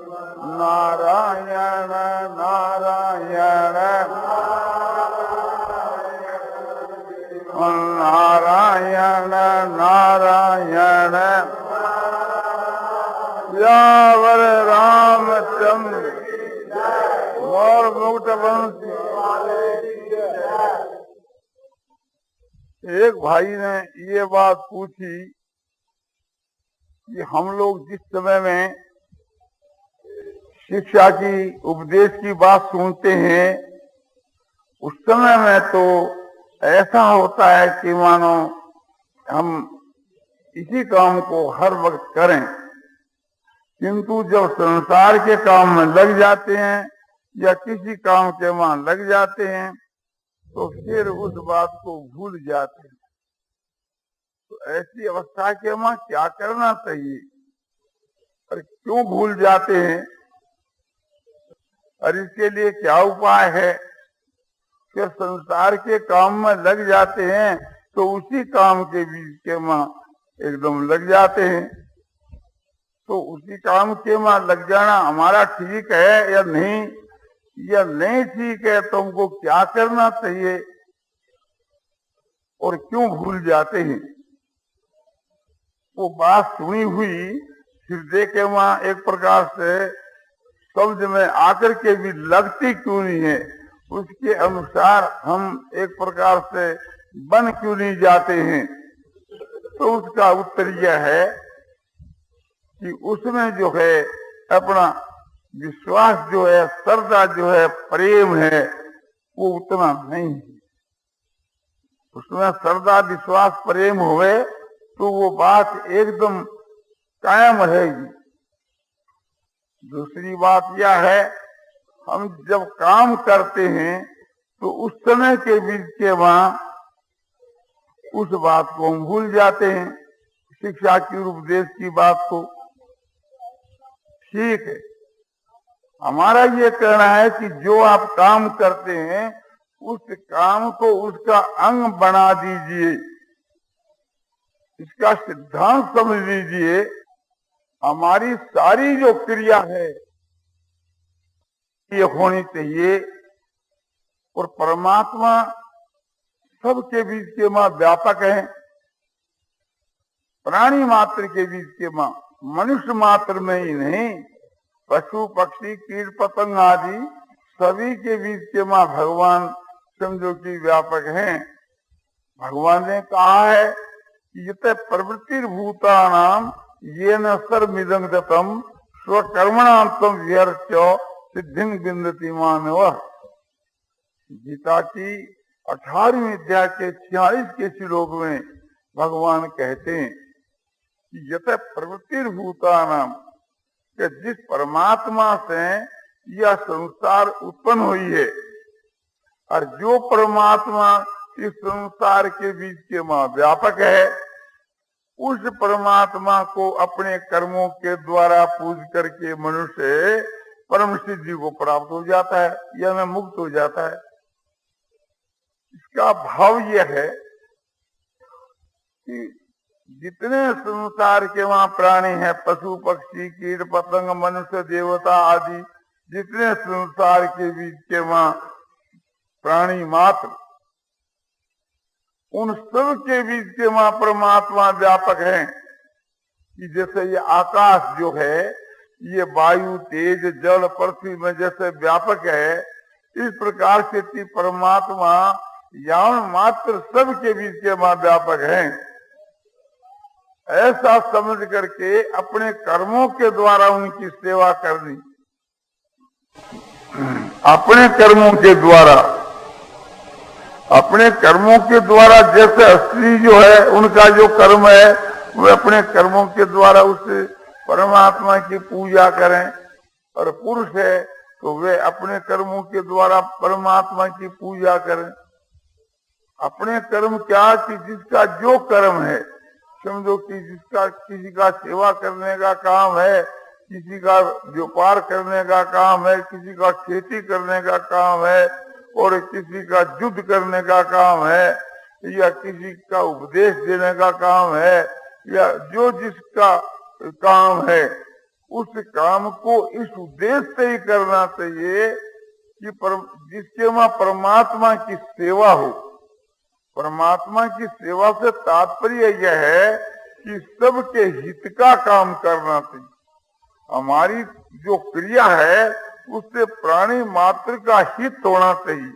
नारायण नारायण नारायण नारायण यावर रामचंद्र और मुक्त वंशी। एक भाई ने ये बात पूछी कि हम लोग जिस समय में शिक्षा की उपदेश की बात सुनते हैं उस समय में तो ऐसा होता है कि मानो हम इसी काम को हर वक्त करें, किंतु जब संसार के काम में लग जाते हैं या किसी काम के वहां लग जाते हैं तो फिर उस बात को भूल जाते हैं। तो ऐसी अवस्था के वहां क्या करना चाहिए और क्यों भूल जाते हैं और इसके लिए क्या उपाय है? फिर संसार के काम में लग जाते हैं तो उसी काम के बीच के वहां एकदम लग जाते हैं। तो उसी काम के वहां लग जाना हमारा ठीक है या नहीं, या नहीं ठीक है तो हमको क्या करना चाहिए और क्यों भूल जाते हैं? वो बात सुनी हुई हृदय के वहां एक प्रकार से शब्द में आकर के भी लगती क्यों नहीं है, उसके अनुसार हम एक प्रकार से बन क्यों नहीं जाते हैं? तो उसका उत्तर यह है कि उसमें जो है अपना विश्वास जो है, श्रद्धा जो है, प्रेम है, वो उतना नहीं है। उसमें श्रद्धा विश्वास प्रेम हुए तो वो बात एकदम कायम रहेगी। दूसरी बात यह है, हम जब काम करते हैं तो उस समय के बीच के वहां उस बात को हम भूल जाते हैं, शिक्षा की उपदेश की बात को। ठीक है, हमारा ये कहना है कि जो आप काम करते हैं उस काम को उसका अंग बना दीजिए, इसका सिद्धांत समझ लीजिए। हमारी सारी जो क्रिया है ये होनी चाहिए और परमात्मा सबके बीच के मां व्यापक है। प्राणी मात्र के बीच के मां, मनुष्य मात्र में ही नहीं, पशु पक्षी कीट पतंग आदि सभी के बीच के मां भगवान समझो कि व्यापक हैं। भगवान ने कहा है कि यत प्रवृत्ति भूतानाम ये न सर्वमिदं दत्तम स्वकर्मणांतम व्यर्थ सिद्धिं विन्दति मानव। गीता की 18वीं अध्याय के 46 के श्लोक में भगवान कहते हैं कि यत प्रवृत्ति भूतानाम, कि जिस परमात्मा से यह संसार उत्पन्न हुई है और जो परमात्मा इस संसार के बीच के मां व्यापक है, उस परमात्मा को अपने कर्मों के द्वारा पूज करके मनुष्य परम सिद्धि को प्राप्त हो जाता है या में मुक्त हो जाता है। इसका भाव यह है कि जितने संसार के वहां प्राणी हैं, पशु पक्षी कीट पतंग मनुष्य देवता आदि, जितने संसार के बीच के वहां प्राणी मात्र, उन सब के बीच के वहां परमात्मा व्यापक है। कि जैसे ये आकाश जो है, ये वायु तेज जल पृथ्वी में जैसे व्यापक है, इस प्रकार से परमात्मा यावन मात्र सब के बीच के वहां व्यापक है। ऐसा समझ करके अपने कर्मों के द्वारा उनकी सेवा करनी, अपने कर्मों के द्वारा, अपने कर्मों के द्वारा, जैसे स्त्री जो है उनका जो कर्म है वे अपने कर्मों के द्वारा उस परमात्मा की पूजा करें, और पुरुष है तो वे अपने कर्मों के द्वारा परमात्मा की पूजा करें। अपने कर्म क्या कि जिसका जो कर्म है, समझो कि जिसका किसी का सेवा करने का काम है, किसी का व्यापार करने का काम है, किसी का खेती करने का काम है, और किसी का युद्ध करने का काम है, या किसी का उपदेश देने का काम है, या जो जिसका काम है उस काम को इस उद्देश्य से ही करना चाहिए कि जिसके वहां परमात्मा की सेवा हो। परमात्मा की सेवा से तात्पर्य यह है कि सबके हित का काम करना चाहिए। हमारी जो क्रिया है उससे प्राणी मात्र का हित होना चाहिए।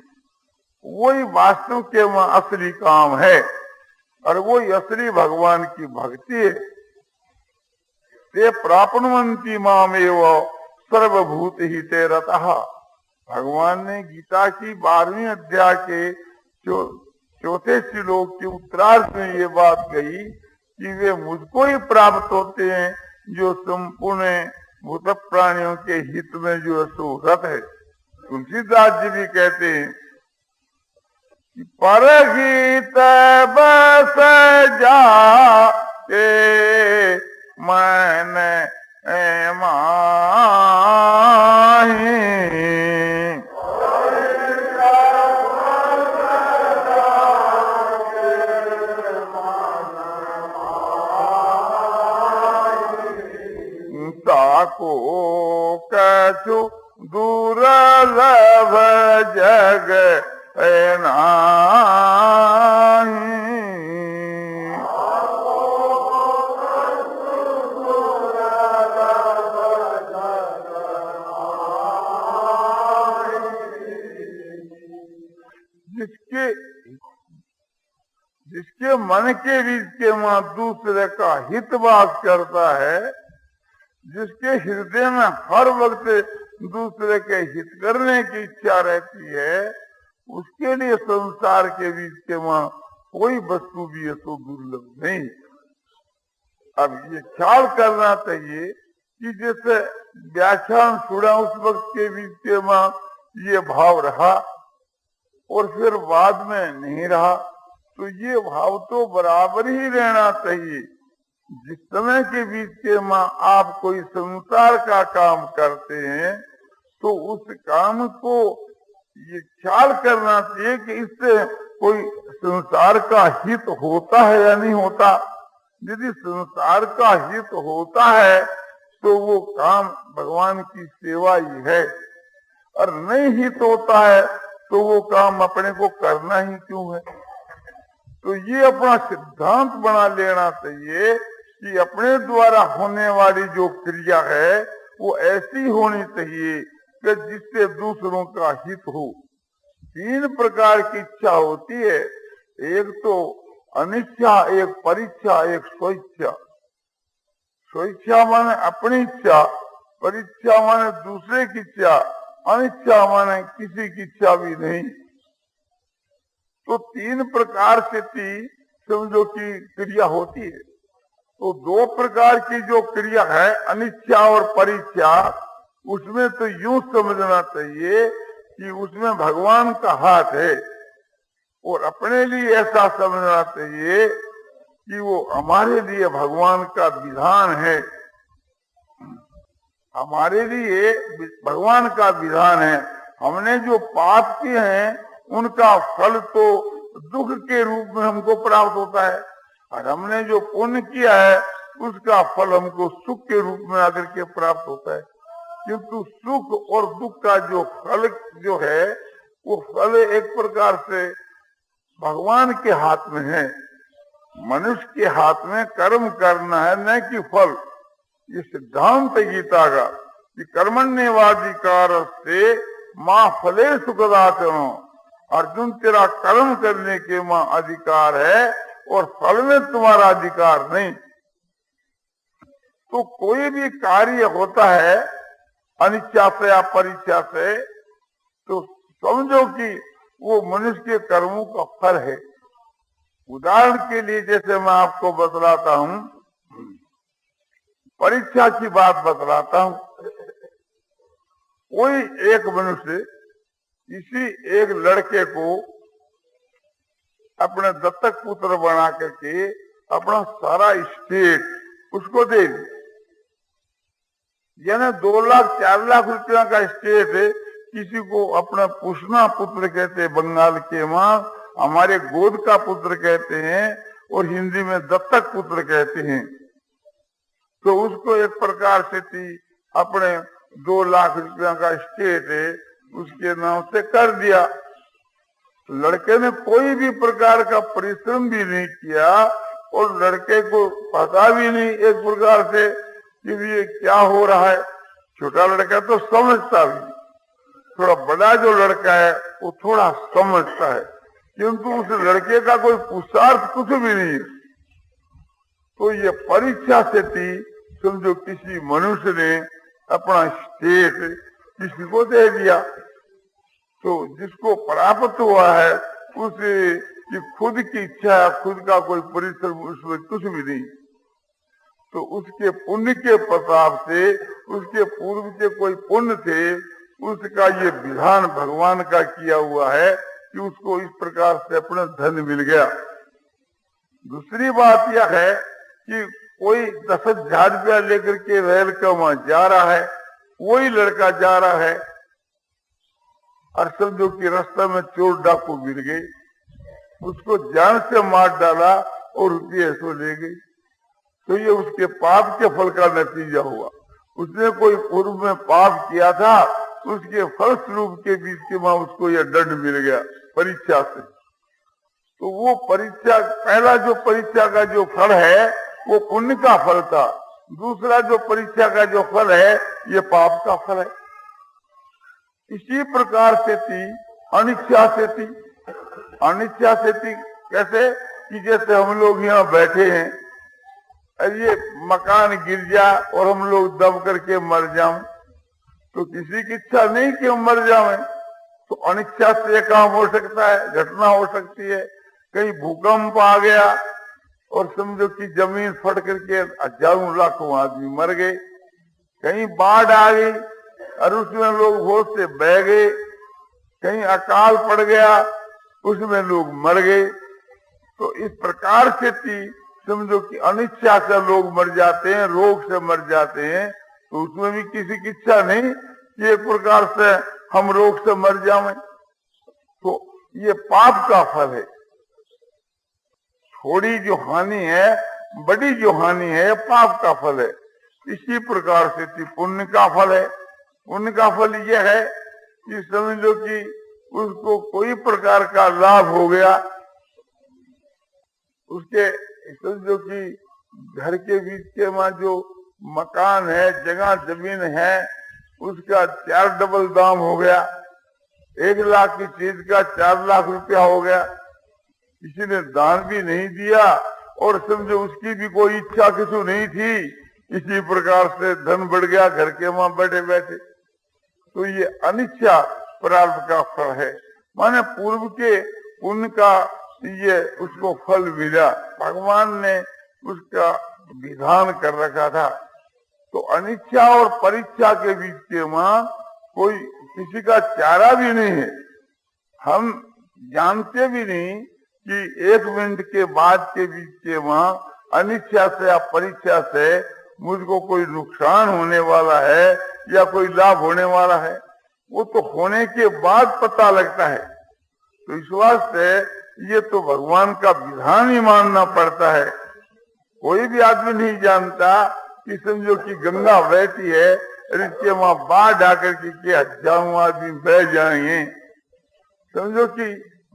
वही वास्तव के वहां असली काम है और वही असली भगवान की भक्ति है। ते प्राप्नुवन्ति मामेव सर्वभूत हिते रतः। भगवान ने गीता की 12वीं अध्याय के चौथे श्लोक के उत्तरार्ध में ये बात कही कि वे मुझको ही प्राप्त होते हैं जो संपूर्ण भूत प्राणियों के हित में जो सुरत है। तुलसीदास जी भी कहते हैं कि परहित बस जा के मन माही। ताको कछु दुर्लभ जग नाही। जिसके मन के बीच के वहां दूसरे का हित वास करता है, जिसके हृदय में हर वक्त दूसरे के हित करने की इच्छा रहती है, उसके लिए संसार के बीच के वहां कोई वस्तु भी है तो दुर्लभ नहीं। अब ये ख्याल करना चाहिए कि जैसे व्याख्यान सुना उस वक्त के बीच के वहां ये भाव रहा और फिर बाद में नहीं रहा, तो ये भाव तो बराबर ही रहना चाहिए। जिस समय के बीच के माँ आप कोई संसार का काम करते हैं तो उस काम को ये ख्याल करना चाहिए कि इससे कोई संसार का हित होता है या नहीं होता। यदि संसार का हित होता है तो वो काम भगवान की सेवा ही है, और नहीं हित होता है तो वो काम अपने को करना ही क्यों है। तो ये अपना सिद्धांत बना लेना चाहिए कि अपने द्वारा होने वाली जो क्रिया है वो ऐसी होनी चाहिए कि जिससे दूसरों का हित हो। 3 प्रकार की इच्छा होती है, एक तो अनिच्छा, एक परीक्षा, एक स्वेच्छा। स्वेच्छा माने अपनी इच्छा, परीक्षा माने दूसरे की इच्छा, अनिच्छा माने किसी की इच्छा भी नहीं। तो 3 प्रकार से समझो की क्रिया होती है। तो 2 प्रकार की जो क्रिया है अनिच्छा और परीक्षा, उसमें तो यूं समझना चाहिए कि उसमें भगवान का हाथ है, और अपने लिए ऐसा समझना चाहिए कि वो हमारे लिए भगवान का विधान है। हमारे लिए भगवान का विधान है। हमने जो पाप किए हैं उनका फल तो दुख के रूप में हमको प्राप्त होता है, और हमने जो पुण्य किया है उसका फल हमको सुख के रूप में आकर के प्राप्त होता है। किंतु सुख और दुख का जो फल जो है वो फल एक प्रकार से भगवान के हाथ में है। मनुष्य के हाथ में कर्म करना है, न कि फल। ये सिद्धांत गीता का कि कर्मण्येवाधिकार से माँ फले सुखदाचनो। अर्जुन, तेरा कर्म करने के माँ अधिकार है और फल में तुम्हारा अधिकार नहीं। तो कोई भी कार्य होता है अनिच्छा से या परीक्षा से, तो समझो कि वो मनुष्य के कर्मों का फल है। उदाहरण के लिए जैसे मैं आपको बतलाता हूँ, परीक्षा की बात बतलाता हूँ। कोई एक मनुष्य किसी एक लड़के को अपने दत्तक पुत्र बना करके अपना सारा स्टेट उसको दे दिया। यानी 2 लाख 4 लाख रुपया का स्टेट है। किसी को अपना पुष्णा पुत्र कहते हैं बंगाल के वहां, हमारे गोद का पुत्र कहते हैं, और हिंदी में दत्तक पुत्र कहते हैं। तो उसको एक प्रकार से अपने 2 लाख रुपया का स्टेट उसके नाम से कर दिया। लड़के ने कोई भी प्रकार का परिश्रम भी नहीं किया और लड़के को पता भी नहीं एक प्रकार से कि ये क्या हो रहा है। छोटा लड़का तो समझता भी, थोड़ा बड़ा जो लड़का है वो थोड़ा समझता है, किंतु उस लड़के का कोई पुरुषार्थ कुछ भी नहीं है। तो ये परीक्षा से थी, समझो किसी मनुष्य ने अपना स्टेट किसी को दे दिया, तो जिसको प्राप्त हुआ है उसे कि खुद की इच्छा है, खुद का कोई परिश्रम उसमें कुछ भी नहीं, तो उसके पुण्य के प्रताप से, उसके पूर्व के कोई पुण्य थे, उसका ये विधान भगवान का किया हुआ है कि उसको इस प्रकार से अपना धन मिल गया। दूसरी बात यह है कि कोई 10,000 रुपया लेकर के रेल का वहां जा रहा है, वही लड़का जा रहा है और समझो कि रास्ते में चोर डाकू मिल गए, उसको जान से मार डाला और रुपये सो ले गई, तो ये उसके पाप के फल का नतीजा हुआ। उसने कोई पूर्व में पाप किया था, उसके फल स्वरूप के बीच के वहां उसको यह दंड मिल गया परीक्षा से। तो वो परीक्षा, पहला जो परीक्षा का जो फल है वो पुण्य का फल था, दूसरा जो परीक्षा का जो फल है ये पाप का फल है। इसी प्रकार से थी अनिच्छा से थी। अनिच्छा से थी कैसे कि जैसे हम लोग यहाँ बैठे हैं, ये मकान गिर जा और हम लोग दब करके मर जाऊं, तो किसी की इच्छा नहीं कि हम मर जाएं, तो अनिच्छा से काम हो सकता है, घटना हो सकती है। कहीं भूकंप आ गया और समझो कि जमीन फट करके हजारों लाखों आदमी मर गए, कहीं बाढ़ आ गई और उसमें लोग होश से बह गए, कहीं अकाल पड़ गया उसमें लोग मर गए। तो इस प्रकार से थी, समझो कि अनिच्छा से लोग मर जाते हैं, रोग से मर जाते हैं, तो उसमें भी किसी की इच्छा नहीं कि एक प्रकार से हम रोग से मर जाएं, तो ये पाप का फल है। थोड़ी जो हानि है, बड़ी जो हानि है, पाप का फल है। इसी प्रकार से थी पुण्य का फल है। पुण्य का फल यह है कि समझो कि उसको कोई प्रकार का लाभ हो गया, उसके समझो कि घर के बीच के वहां जो मकान है, जगह जमीन है, उसका 4 डबल दाम हो गया, 1 लाख की चीज का 4 लाख रुपया हो गया। किसी ने दान भी नहीं दिया और समझो उसकी भी कोई इच्छा किसी नहीं थी, इसी प्रकार से धन बढ़ गया घर के वहां बैठे बैठे। तो ये अनिच्छा प्रारब्ध का फल है, माने पूर्व के पुण्य का ये उसको फल मिला, भगवान ने उसका विधान कर रखा था। तो अनिच्छा और परीक्षा के बीच के वहां कोई किसी का चारा भी नहीं है। हम जानते भी नहीं कि 1 मिनट के बाद के बीच के वहां अनिच्छा से या परीक्षा से मुझको कोई नुकसान होने वाला है या कोई लाभ होने वाला है, वो तो होने के बाद पता लगता है। तो इस वास्ते ये तो भगवान का विधान ही मानना पड़ता है। कोई भी आदमी नहीं जानता कि समझो कि गंगा बहती है, इसके वहां बाढ़ आकर के हजारों आदमी बह जाएंगे, समझो कि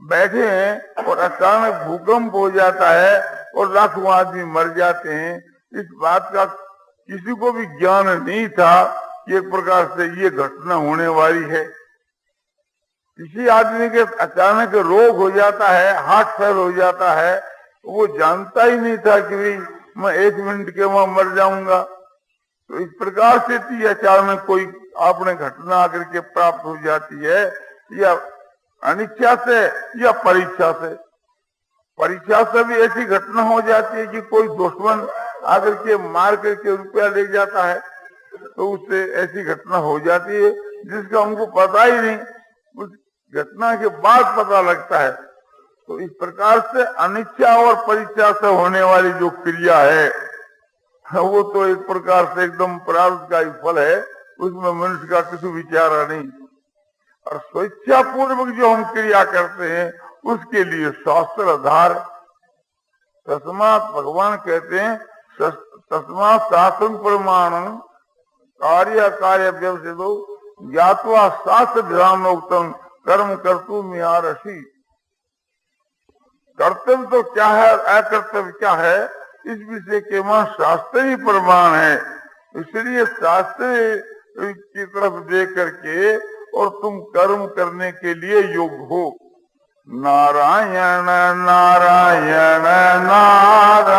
बैठे हैं और अचानक भूकंप हो जाता है और लाखों आदमी मर जाते हैं। इस बात का किसी को भी ज्ञान नहीं था कि एक प्रकार से ये घटना होने वाली है। किसी आदमी के अचानक रोग हो जाता है, हार्ट फेल हो जाता है, वो जानता ही नहीं था कि भाई मैं 1 मिनट के वहां मर जाऊंगा। तो इस प्रकार से थी अचानक कोई आपने घटना आकर के प्राप्त हो जाती है, या अनिच्छा से या परीक्षा से। परीक्षा से भी ऐसी घटना हो जाती है कि कोई दुश्मन आकर के मार करके रुपया ले जाता है, तो उससे ऐसी घटना हो जाती है जिसका हमको पता ही नहीं, उस घटना के बाद पता लगता है। तो इस प्रकार से अनिच्छा और परीक्षा से होने वाली जो क्रिया है वो तो एक प्रकार से एकदम प्रारब्ध का ही फल है, उसमें मनुष्य का किसी विचारा नहीं। और स्वेच्छा पूर्वक जो हम क्रिया करते हैं उसके लिए शास्त्र आधार। तस्मात भगवान कहते हैं तस्मात शास्त्र प्रमाण कार्य कार्य व्यवसितो ज्ञात्वा शास्त्र ध्यानोक्तम कर्म कर्तुम यारसी। कर्तव्य तो क्या है, अकर्तव्य क्या है, इस विषय के वहां शास्त्र ही प्रमाण है। इसलिए शास्त्र की तरफ देख करके और तुम कर्म करने के लिए योग्य हो। नारायण नारायण नारायण।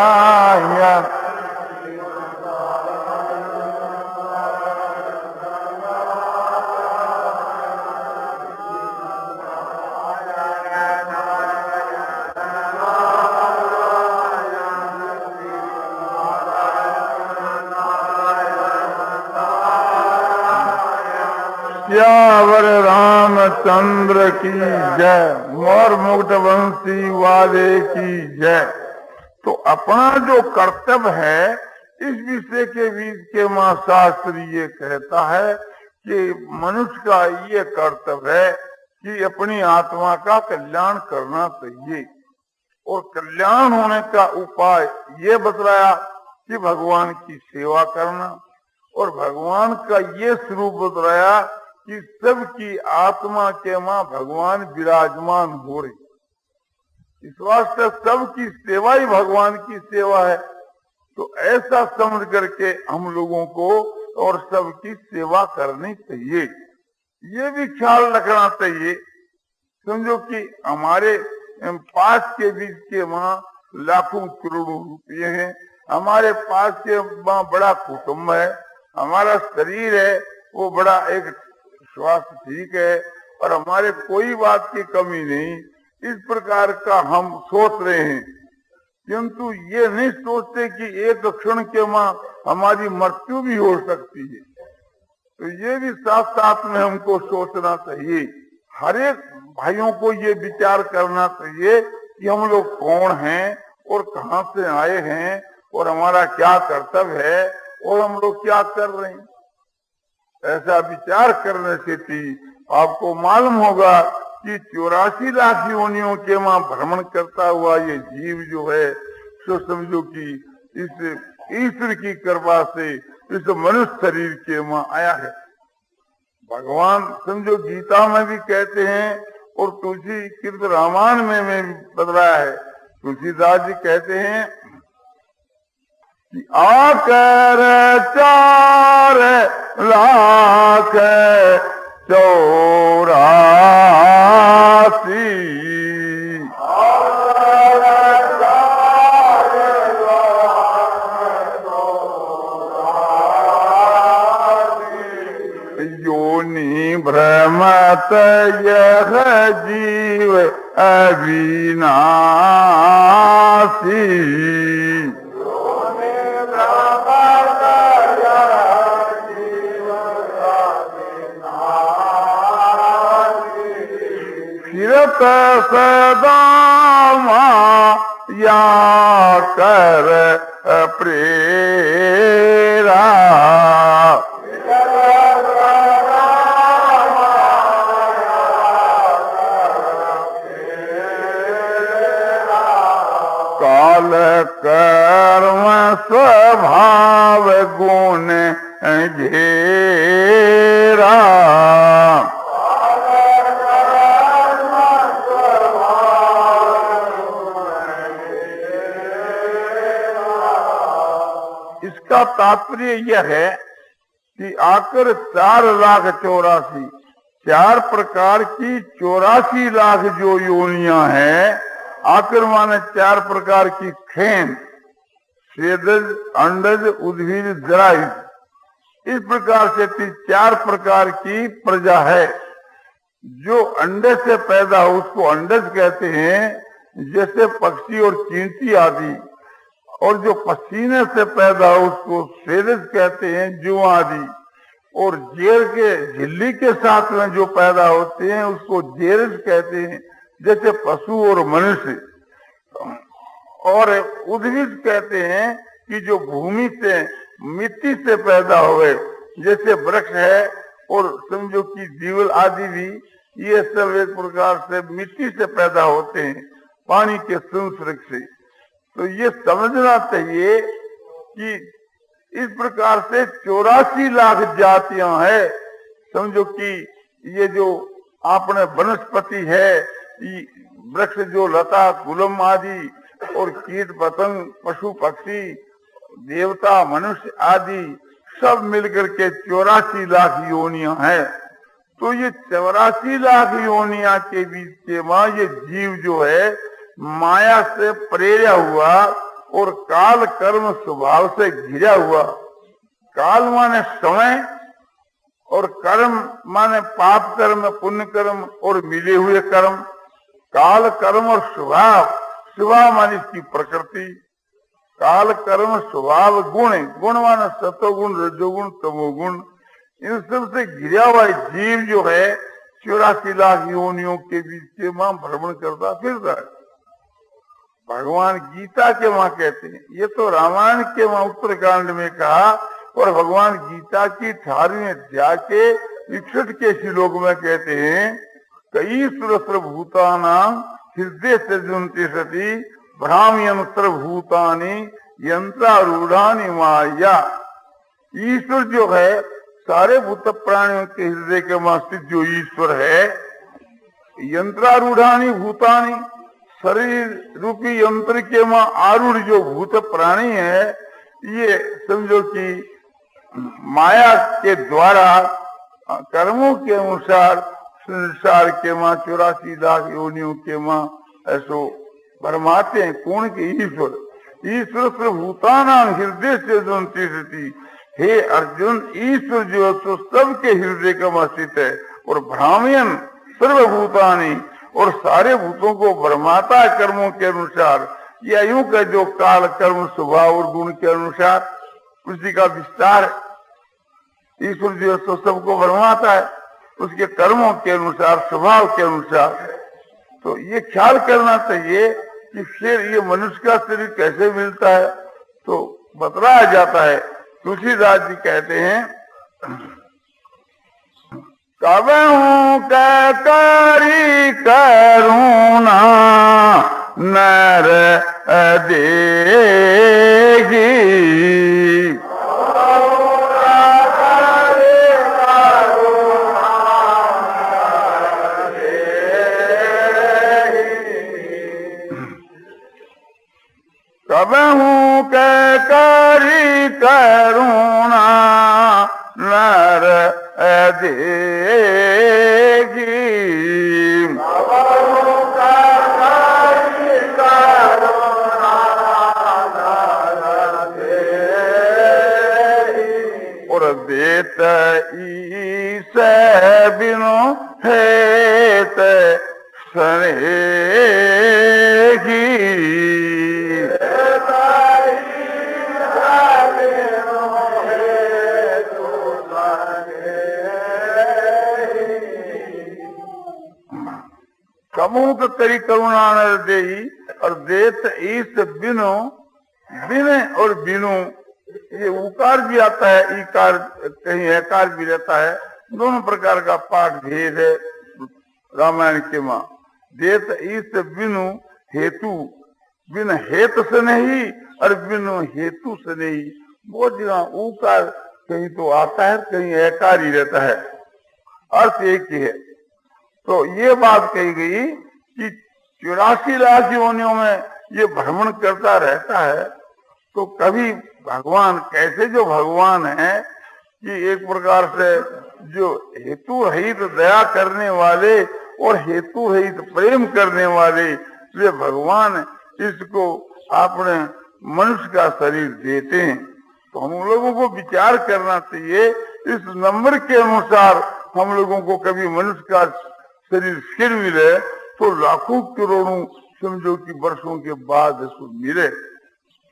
सियावर रामचंद्र की जय, मोर मुकुट वंशी वाले की जय। तो अपना जो कर्तव्य है, इस विषय के बीच के मां शास्त्र ये कहता है कि मनुष्य का ये कर्तव्य है कि अपनी आत्मा का कल्याण करना चाहिए। और कल्याण होने का उपाय ये बतलाया कि भगवान की सेवा करना, और भगवान का ये स्वरूप बतलाया कि सबकी आत्मा के मां भगवान विराजमान हो रही। इस वास्ते सबकी सेवा ही भगवान की सेवा है। तो ऐसा समझ करके हम लोगों को और सबकी सेवा करनी चाहिए। ये भी ख्याल रखना चाहिए, समझो कि हमारे पास के बीच के वहां लाखों करोड़ों रुपये हैं, हमारे पास के वहां बड़ा कुटुंब है, हमारा शरीर है वो बड़ा एक स्वास्थ्य ठीक है, और हमारे कोई बात की कमी नहीं, इस प्रकार का हम सोच रहे हैं। किंतु ये नहीं सोचते कि एक क्षण के मां हमारी मृत्यु भी हो सकती है। तो ये भी साथ साथ में हमको सोचना चाहिए। हर एक भाइयों को ये विचार करना चाहिए कि हम लोग कौन हैं और कहां से आए हैं और हमारा क्या कर्तव्य है और हम लोग क्या कर रहे हैं। ऐसा विचार करने से थी आपको मालूम होगा कि 84 लाख योनियों के वहां भ्रमण करता हुआ ये जीव जो है, सो समझो कि इस ईश्वर की कृपा से इस मनुष्य शरीर के वहां आया है। भगवान समझो गीता में भी कहते हैं और तुलसी कीर्त रामायण में बतलाया है। तुलसीदास जी कहते हैं कि आकर 4 लाख 84 योनि भ्रमत यह जीव अविनाशी। फिरत सदा माया कर प्रेरा। काल कर्म स्वभाव गुण घेरा। इसका तात्पर्य यह है कि आकर 4 लाख 84, 4 प्रकार की 84 लाख जो योनियां हैं, आकर माने 4 प्रकार की खेन, स्वेदज, अंडज, उद्भिज, जरायुज। इस प्रकार से 4 प्रकार की प्रजा है। जो अंडे से पैदा हो उसको अंडज कहते हैं, जैसे पक्षी और चींटी आदि। और जो पसीने से पैदा हो उसको स्वेदज कहते हैं, जुआ आदि। और जेर के झिल्ली के साथ में जो पैदा होते हैं उसको जेरज कहते हैं, जैसे पशु और मनुष्य। और उद्भिज कहते हैं कि जो भूमि से मिट्टी से पैदा हुए, जैसे वृक्ष है और समझो कि जीवल आदि भी, ये सब एक प्रकार से मिट्टी से पैदा होते हैं, पानी के संसर्ग से। तो ये समझना चाहिए कि इस प्रकार से 84 लाख जातियां हैं। समझो कि ये जो आपने वनस्पति है, वृक्ष जो लता गुलम आदि और कीट पतंग पशु पक्षी देवता मनुष्य आदि सब मिलकर के 84 लाख योनियां हैं। तो ये 84 लाख योनिया के बीच के मां ये जीव जो है माया से प्रेरिया हुआ और काल कर्म स्वभाव से घिरा हुआ। काल माने समय और कर्म माने पाप कर्म पुण्य कर्म और मिले हुए कर्म। काल कर्म और स्वभाव, स्वभाव माने इसकी प्रकृति। काल कर्म स्वभाव गुण, गुण माने सतोगुण रजोगुण तमोगुण। इन सब से घिरा हुआ जीव जो है 84 लाख योनियों के बीच के मां भ्रमण करता फिरता है। भगवान गीता के मां कहते हैं, ये तो रामायण के मां उत्तरकांड में कहा, और भगवान गीता की 18वें अध्याय के 61 के श्लोक में कहते हैं, कई सुरस्त्र भूतानां हृदय सृजन्ति सति भ्राम्यंत्र भूतानि यंत्रारूढ़ानि माया। ईश्वर जो है सारे भूत प्राणियों के हृदय के मां स्थित जो ईश्वर है, यंत्रारूढ़ानि भूतानि, शरीर रूपी यंत्र के मां आरूढ़ जो भूत प्राणी है, ये समझो कि माया के द्वारा कर्मों के अनुसार संसार के मां 84 लाख योनियों के मां ऐसो भरमाते हैं। कौन के ईश्वर, ईश्वर भूतानां हृदय से जनती। हे अर्जुन, ईश्वर जो तो सबके हृदय का मां स्थित है, और भ्राम्यन सर्वभूतानि, और सारे भूतों को भरमाता कर्मों के अनुसार, या यूं का जो काल कर्म स्वभाव और गुण के अनुसार, उसी का विस्तार। ईश्वर जो तो सबको भरमाता है उसके कर्मों के अनुसार स्वभाव के अनुसार। तो ये ख्याल करना चाहिए कि फिर ये मनुष्य का शरीर कैसे मिलता है। तो बतलाया जाता है, तुलसीदास जी कहते हैं, कबहू कै करी करुणा नर देगी, कबहू कै करी करुणा नर देगी, और देत ईस बिनु हेत सनेगी, कमुक करी करुणा नर देई, और देत ईस बिनु, बिन और बिनु ये उकार भी आता है, ईकार कहीं एकार भी रहता है। दोनों प्रकार का पाठ भेद है रामायण के मां। देत ईस बिनु हेतु, बिन हेत से नहीं और बिनु हेतु से नहीं। बहुत जगह उकार कहीं तो आता है, कहीं एकार ही रहता है, अर्थ एक ही है। तो ये बात कही गई कि 84 लाख योनियों में ये भ्रमण करता रहता है। तो कभी भगवान कैसे, जो भगवान है कि एक प्रकार से जो हेतु रहित दया करने वाले और हेतु रहित प्रेम करने वाले, वे भगवान इसको अपने मनुष्य का शरीर देते हैं। तो हम लोगों को विचार करना चाहिए, इस नंबर के अनुसार हम लोगों को कभी मनुष्य का शरीर फिर मिले तो लाखों करोड़ों समझो कि वर्षों के बाद इसको मिले।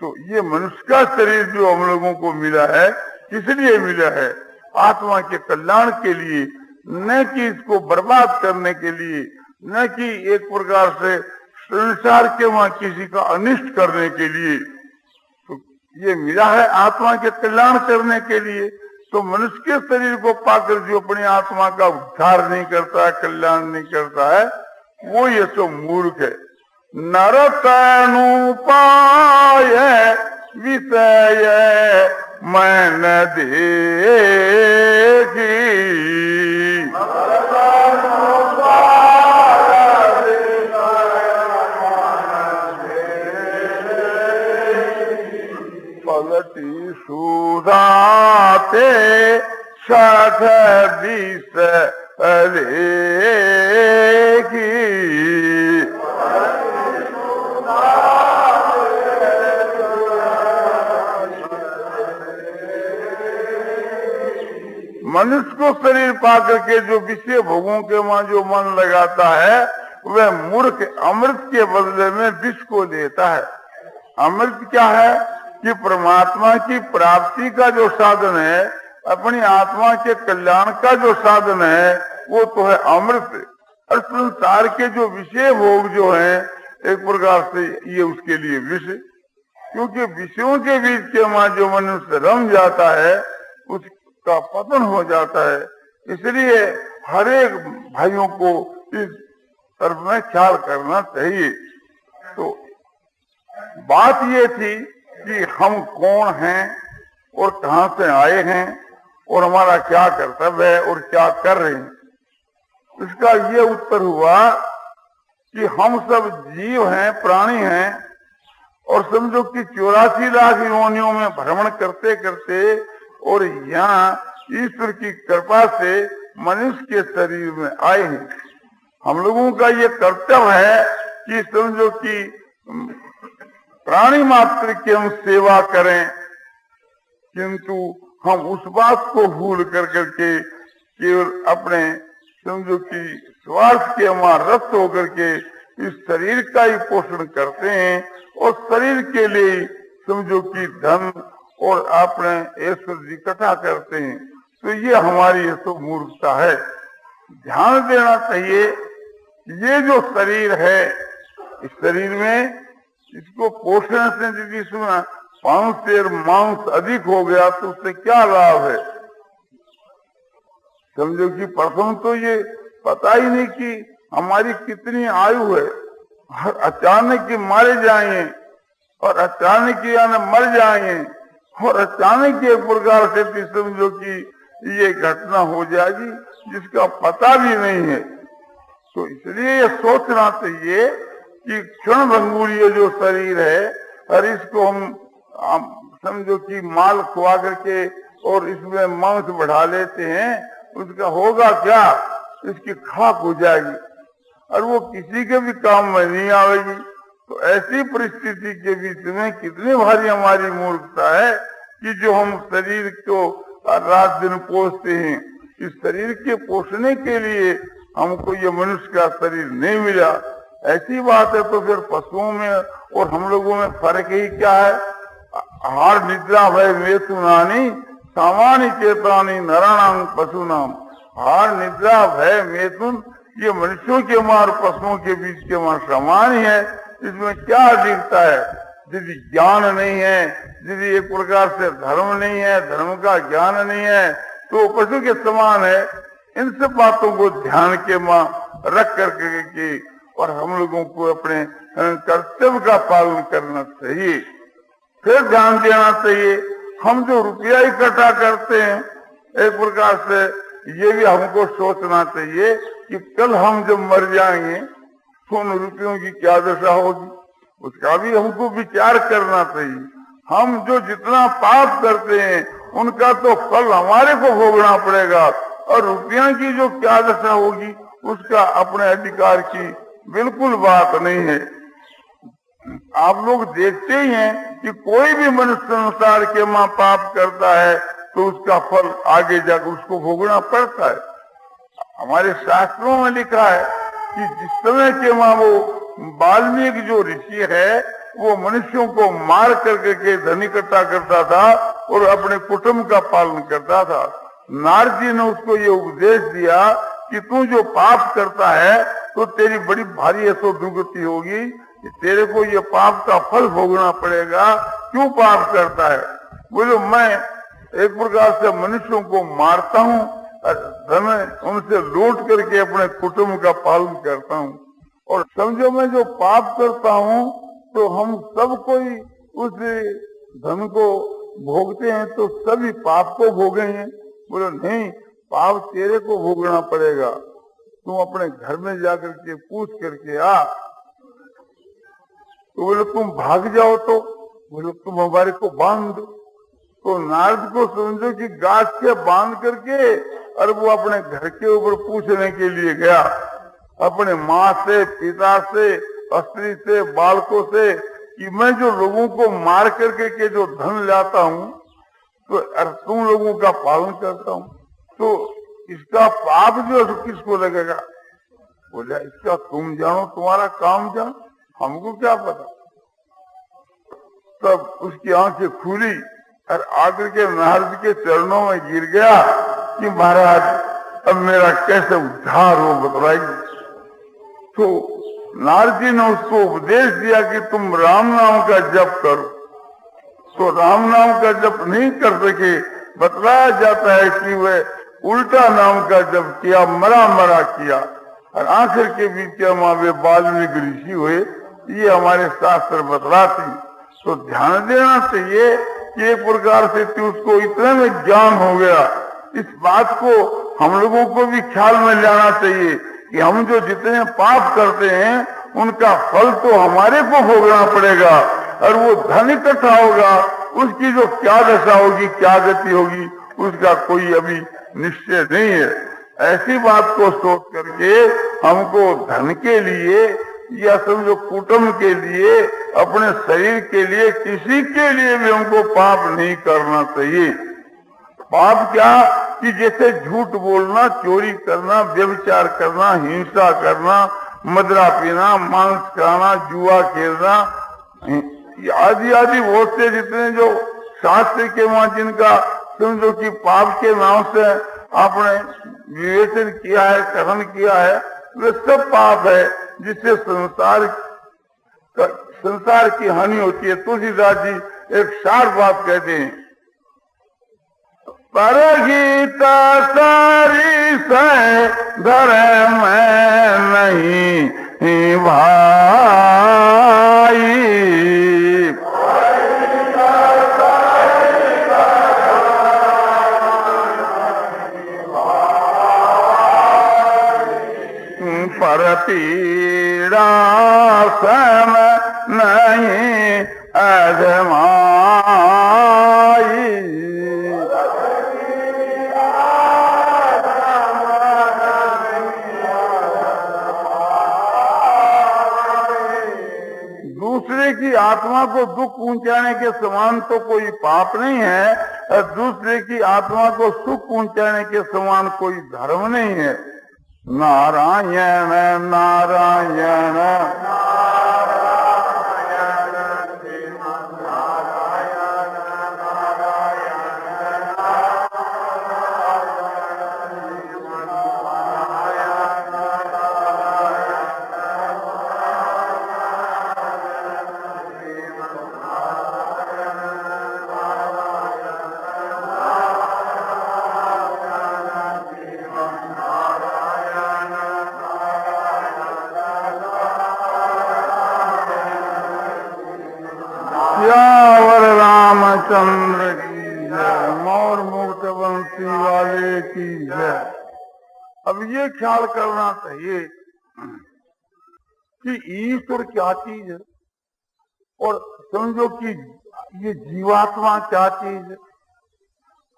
तो ये मनुष्य का शरीर जो हम लोगों को मिला है, किस लिए मिला है? आत्मा के कल्याण के लिए, न कि इसको बर्बाद करने के लिए, न कि एक प्रकार से संसार के वहां किसी का अनिष्ट करने के लिए। तो ये मिला है आत्मा के कल्याण करने के लिए। तो मनुष्य के शरीर को पाकर जो अपनी आत्मा का उद्धार नहीं करता है, कल्याण नहीं करता है, वो ये सो मूर्ख है। नर तनु पाए विषय मैं न देखी। पलटी सुधाते 60-20 रेखी। मनुष्य को शरीर पाकर के जो विषय भोगों के वहां जो मन लगाता है वह मूर्ख अमृत के बदले में विष को लेता है। अमृत क्या है कि परमात्मा की प्राप्ति का जो साधन है, अपनी आत्मा के कल्याण का जो साधन है, वो तो है अमृत। और संसार के जो विषय भोग जो है एक प्रकार से ये उसके लिए विष, क्योंकि विषयों के बीच के वहां जो मनुष्य रम जाता है उसका पतन हो जाता है। इसलिए हर एक भाइयों को इस तरफ में ख्याल करना चाहिए। तो बात ये थी कि हम कौन हैं और कहां से आए हैं और हमारा क्या कर्तव्य है और क्या कर रहे हैं। इसका ये उत्तर हुआ कि हम सब जीव हैं, प्राणी हैं, और समझो कि 84 लाख योनियों में भ्रमण करते करते और यहाँ ईश्वर की कृपा से मनुष्य के शरीर में आए हैं। हम लोगों का ये कर्तव्य है कि समझो कि प्राणी मात्र की हम सेवा करें, किंतु हम उस बात को भूल कर करके केवल अपने समझो कि स्वार्थ के वहां रत होकर के इस शरीर का ही पोषण करते हैं और शरीर के लिए समझो कि धन और अपने ऐश्वर्य इकट्ठा करते हैं। तो ये हमारी ये तो मूर्खता है। ध्यान देना चाहिए ये जो शरीर है, इस शरीर में इसको पोषण से यदि इसमें 5 शेर मांस अधिक हो गया तो उससे क्या लाभ है। समझो कि प्रथम तो ये पता ही नहीं कि हमारी कितनी आयु है। अचानक ही मारे जाएंगे और अचानक ही मर जाएंगे और अचानक एक प्रकार से समझो कि ये घटना हो जाएगी जिसका पता भी नहीं है। तो इसलिए ये सोचना चाहिए कि क्षण भंगुर ये जो शरीर है और इसको हम समझो कि माल खुआ करके और इसमें मांस बढ़ा लेते हैं, उसका होगा क्या, इसकी खाक हो जाएगी और वो किसी के भी काम में नहीं आएगी। तो ऐसी परिस्थिति के बीच में कितनी भारी हमारी मूर्खता है कि जो हम शरीर को रात दिन पोषते हैं। इस शरीर के पोषणे के लिए हमको ये मनुष्य का शरीर नहीं मिला। ऐसी बात है तो फिर पशुओं में और हम लोगों में फर्क ही क्या है। आहार निद्रा भय मेथुनानी सामान्य चेतानी नराणाम पशुनाम। आहार निद्रा भय मेथुन ये मनुष्यों के मार पशुओं के बीच के मार समान ही है। इसमें क्या दिखता है। यदि ज्ञान नहीं है, यदि एक प्रकार से धर्म नहीं है, धर्म का ज्ञान नहीं है, तो पशु के समान है। इन सब बातों को ध्यान के मां रख करके और हम लोगों को अपने कर्तव्य का पालन करना चाहिए। फिर ध्यान देना चाहिए हम जो रुपया इकट्ठा करते हैं, एक प्रकार से ये भी हमको सोचना चाहिए कि कल हम जब मर जाएंगे तो उन रुपयों की क्या दशा होगी, उसका भी हमको विचार करना चाहिए। हम जो जितना पाप करते हैं उनका तो फल हमारे को भोगना पड़ेगा और रुपया की जो क्या दशा होगी उसका अपने अधिकार की बिल्कुल बात नहीं है। आप लोग देखते ही हैं कि कोई भी मनुष्य संसार के मां पाप करता है तो उसका फल आगे जाकर उसको भोगना पड़ता है। हमारे शास्त्रों में लिखा है कि जिस समय के मां वो वाल्मीकि जो ऋषि है वो मनुष्यों को मार करके के धन इकट्ठा करता था और अपने कुटुंब का पालन करता था। नारद जी ने उसको ये उपदेश दिया कि तू जो पाप करता है तो तेरी बड़ी भारी ऐसो दुर्गति होगी, तेरे को ये पाप का फल भोगना पड़ेगा। क्यों पाप करता है? बोलो मैं एक प्रकार से मनुष्यों को मारता हूँ और धन उनसे लूट करके अपने कुटुंब का पालन करता हूँ। और समझो मैं जो पाप करता हूँ तो हम सब कोई उस धन को भोगते हैं तो सभी पाप को भोगेंगे। बोले नहीं, पाप तेरे को भोगना पड़ेगा, तुम अपने घर में जाकर के पूछ करके आ। तो बोले तुम भाग जाओ, तो बोले तुम हमारे को बांध दो। तो नारद को समझो कि गाछ से बांध करके और वो अपने घर के ऊपर पूछने के लिए गया, अपने माँ से, पिता से, स्त्री से, बालकों से, कि मैं जो लोगों को मार करके के जो धन लाता हूँ तो तुम लोगों का पालन करता हूँ, तो इसका पाप जो है किसको लगेगा? बोला इसका तुम जानो, तुम्हारा काम जानो, हमको क्या पता। तब उसकी आंखें खुली और आकर के नारद के चरणों में गिर गया कि महाराज अब मेरा कैसे उद्धार हो बतलाइए। तो नारद जी ने उसको उपदेश दिया कि तुम राम नाम का जप करो। तो राम नाम का जप नहीं कर सके, बतलाया जाता है कि वह उल्टा नाम का जप किया, मरा मरा किया, और आखिर के बीच में वे वाल्मीकि ऋषि हुए। ये हमारे शास्त्र बतलाते। तो ध्यान देना चाहिए कि एक प्रकार से उसको इतने में ज्ञान हो गया। इस बात को हम लोगों को भी ख्याल में लाना चाहिए कि हम जो जितने पाप करते हैं उनका फल तो हमारे को भोगना पड़ेगा, और वो धन इकट्ठा होगा, उसकी जो क्या दशा होगी, क्या गति होगी, उसका कोई अभी निश्चय नहीं है। ऐसी बात को सोच करके हमको धन के लिए या समझो कुटुंब के लिए, अपने शरीर के लिए, किसी के लिए भी हमको पाप नहीं करना चाहिए। पाप क्या कि जैसे झूठ बोलना, चोरी करना, व्यभिचार करना, हिंसा करना, मदिरा पीना, मांस खाना, जुआ खेलना, आदि आदि बहुत से जितने जो शास्त्र के वहां जिनका समझो कि पाप के नाम से आपने विवेचन किया है, कथन किया है, वे सब पाप है जिससे संसार की हानि होती है। तुलसीदास जी एक सार बात कहते हैं, पर गीता सारी से धर्म नहीं भाई, पर पीड़ा सम नहीं अधमाई। दूसरे की आत्मा को दुख पहुंचाने के समान तो कोई पाप नहीं है, और दूसरे की आत्मा को सुख पहुंचाने के समान कोई धर्म नहीं है। नारायण नारायण रामचंद्र की जय, मोर मुक्त बंसी वाले की जय। अब ये ख्याल करना चाहिए कि ईश्वर क्या चीज है, और समझो कि ये जीवात्मा क्या चीज है,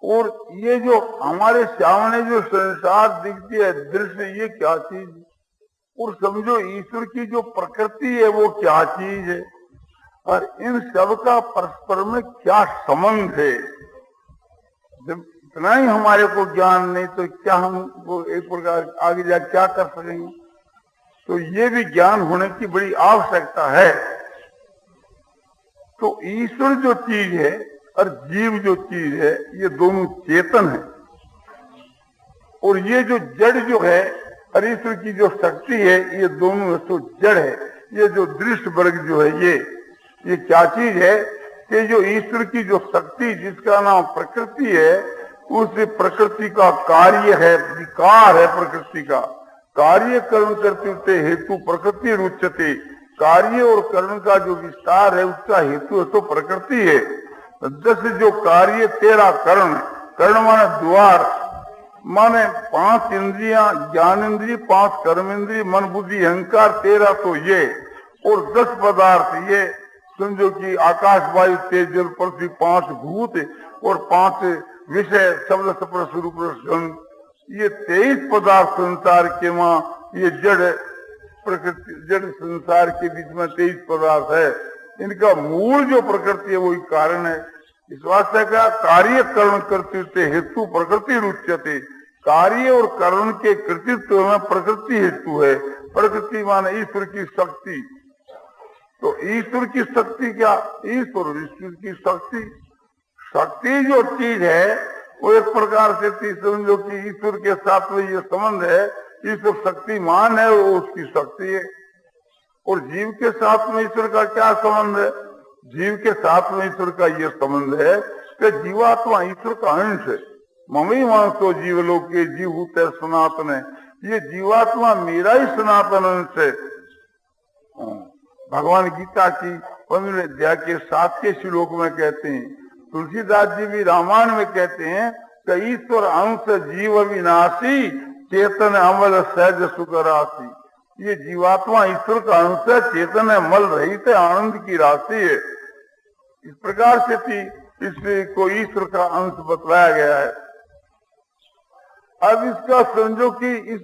और ये जो हमारे सामने जो संसार दिखती है दृश्य, ये क्या चीज है, और समझो ईश्वर की जो प्रकृति है वो क्या चीज है, और इन सब का परस्पर में क्या संबंध है। जब इतना ही हमारे को ज्ञान नहीं तो क्या हम वो एक प्रकार आगे जा क्या कर सकेंगे। तो ये भी ज्ञान होने की बड़ी आवश्यकता है। तो ईश्वर जो चीज है और जीव जो चीज है, ये दोनों चेतन है, और ये जो जड़ जो है और ईश्वर की जो शक्ति है, ये दोनों तो जड़ है। ये जो दृश्य वर्ग जो है ये क्या चीज है कि जो ईश्वर की जो शक्ति जिसका नाम प्रकृति है, उस प्रकृति का कार्य है, विकार है प्रकृति का। कार्य कर्म करते हेतु प्रकृति रुच्यते, कार्य और कर्म का जो विस्तार है उसका हेतु तो प्रकृति है। 10 जो कार्य, 13 कर्ण, कर्ण माने द्वार, माने 5 इंद्रियां, ज्ञान इंद्रिय, 5 कर्म इंद्रिय, मन बुद्धि अहंकार, 13 तो ये, और 10 पदार्थ ये समझो कि आकाश वायु तेज जल पृथ्वी, 5 भूत और 5 विषय शब्द स्पर्श रूप रस, ये 23 पदार्थ संसार के वहां, ये जड़ प्रकृति, जड़ संसार के बीच में 23 पदार्थ है। इनका मूल जो प्रकृति है वही कारण है। इस वास्ते का कार्य कर्ण कर्तृत्व हेतु प्रकृति रुच्यते, कार्य और कर्ण के कृतित्व में प्रकृति हेतु है। प्रकृति माने ईश्वर की शक्ति। तो ईश्वर की शक्ति क्या? ईश्वर की शक्ति, शक्ति जो चीज है वो एक प्रकार से समझो कि ईश्वर के साथ में ये संबंध है, ईश्वर शक्तिमान है, वो उसकी शक्ति है। और जीव के साथ में ईश्वर का क्या संबंध है? जीव के साथ में ईश्वर का ये संबंध है कि जीवात्मा ईश्वर का अंश है। ममी मानसो जीवलोक के जीव होते सनातन है, ये जीवात्मा मेरा ही सनातन अंश है। भगवान गीता की 15वें अध्याय के 7वें श्लोक में कहते हैं, तुलसीदास जी भी रामायण में कहते हैं कि ईश्वर अंश जीव विनाशी, चेतन अमल सहज सुख राशि। ये जीवात्मा ईश्वर का अंश है, चेतन है, मल रहित है, आनंद की राशि है। इस प्रकार से थी इसको ईश्वर का अंश बतलाया गया है। अब इसका समझो कि इस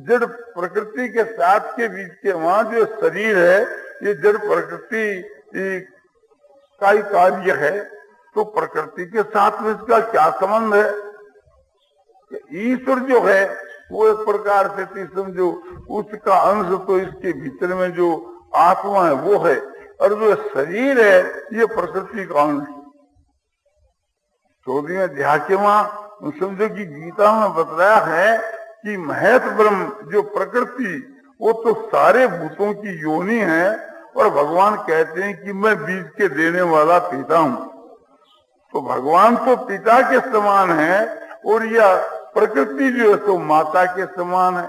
जड़ प्रकृति के साथ के बीच के वहां जो शरीर है, ये जड़ प्रकृति का ही कार्य है, तो प्रकृति के साथ में इसका क्या संबंध है? ईश्वर जो है वो एक प्रकार से समझो उसका अंश तो इसके भीतर में जो आत्मा है वो है, और जो शरीर है ये प्रकृति का अंश। 14वें अध्याय के वहां समझो कि गीता में बतलाया है कि महत ब्रह्म जो प्रकृति वो तो सारे भूतों की योनि है, और भगवान कहते हैं कि मैं बीज के देने वाला पिता हूं। तो भगवान तो पिता के समान है, और यह प्रकृति जो है तो माता के समान है।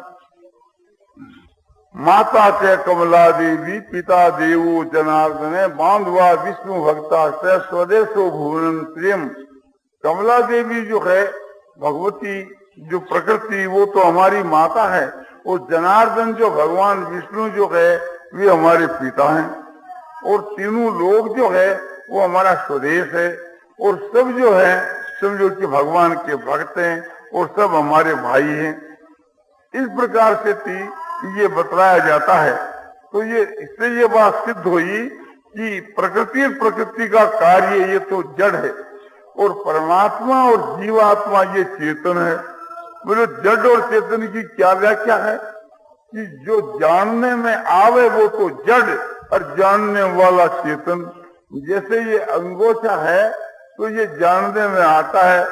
माता से कमला देवी, पिता देवो जनार्दन, बांधवा विष्णु भक्ता से स्वदेशो भुवन प्रेम। कमला देवी जो है भगवती, जो प्रकृति वो तो हमारी माता है, और जनार्दन जो भगवान विष्णु जो है वे हमारे पिता हैं, और तीनों लोग जो है वो हमारा स्वदेश है, और सब जो है समझो कि भगवान के भक्त हैं, और सब हमारे भाई हैं। इस प्रकार से ये बतलाया जाता है। तो ये इससे ये बात सिद्ध हुई कि प्रकृति का कार्य ये तो जड़ है, और परमात्मा और जीवात्मा ये चेतन है। बोलो जड़ और चेतन की क्या व्याख्या है? कि जो जानने में आवे वो तो जड़, और जानने वाला चेतन। जैसे ये अंगोछा है तो ये जानने में आता है,